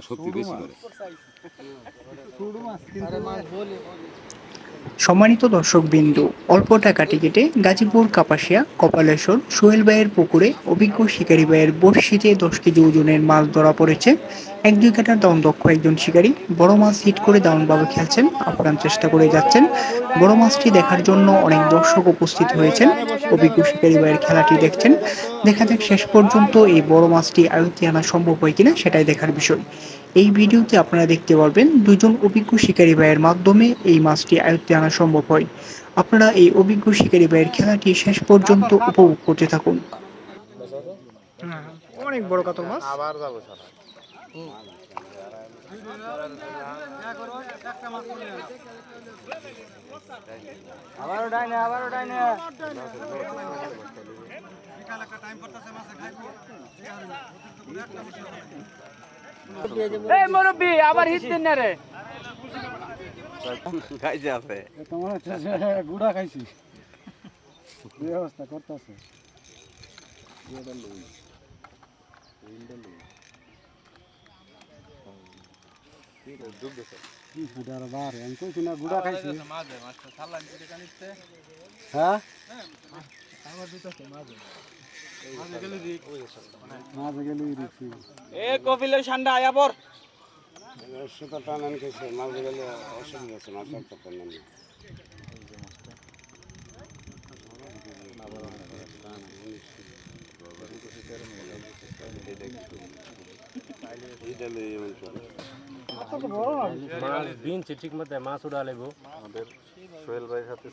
সত্যি বেশি করে। সম্মানিত দর্শকবৃন্দু, অল্প টাকা টিকিটে গাজীপুর কাপাসিয়া কপালেশ্বর সোহেল ভাইয়ের পুকুরে অভিজ্ঞ শিকারী ভাইয়ের বড়শিতে 10 কেজি ওজনের মাছ ধরা পড়েছে। 1-2 কাটার দারুণ দক্ষ একজন শিকারী বড় মাছ হিট করে দারুণভাবে খেলছেন, আপ্রাণ চেষ্টা করে যাচ্ছেন। বড় মাছটি দেখার জন্য অনেক দর্শক উপস্থিত হয়েছেন। অভিজ্ঞ শিকারী ভাইয়ের খেলাটি দেখছেন। দেখা যাক শেষ পর্যন্ত এই বড় মাছটি আয়ত্তে আনা সম্ভব হয় কিনা, সেটাই দেখার বিষয়। এই ভিডিওতে আপনারা দেখতে পারবেন দুজন অভিজ্ঞ শিকারী ভাইয়ের মাধ্যমে এই মাছটি আয়ত্তে আনা সম্ভব হয়। আপনারা এই অভিজ্ঞ শিকারী ভাইয়ের খেলাটি শেষ পর্যন্ত উপভোগ করতে থাকুন। অনেক বড় কাতল মাছ। আবার যাবো সারা আবারও ডাইনে এই মুরব্বি আবার হিট দিন না রে খাইছে আছে তোমার গুড়া খাইছি ব্যবস্থা করতেছে গুড়া খাইছি হ্যাঁ এ কপিলের ঠান্ডা আয়াবর সেটা টানান খেয়েছে মাছ গেলে অসুবিধা আছে মাছ একটা টানান মাছ দিনছে ঠিক মতো মাছ উড়া লেবো আমাদের সোহেল ভাইয়ের সাথে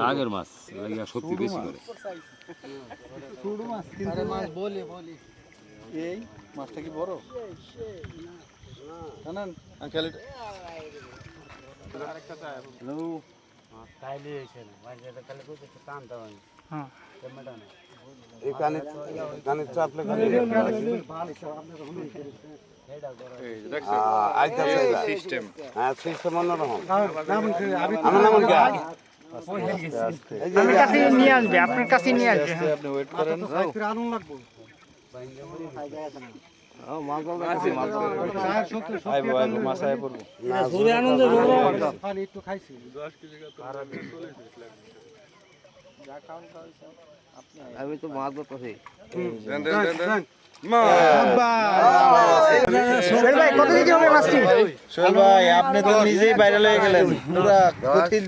আগের মাছ সত্যি বেশি করে। এই মাছটা কি বড় জানেন এই কানে চাপলে সিস্টেম হ্যাঁ সিস্টেম অন্যরকম আমার নাম কি আমার কাছে নিয়ে আসবে, আপনার কাছে নিয়ে আসবে। আপনি ওয়েট করেন আনুন লাগবো আমি তো মাছ ধরতেছি সোহেল ভাই কত কেজি হবে মাছটি? সোহেল ভাই আপনি তো নিজেই ভাইরাল হয়ে গেলেন পুরো 10 কেজি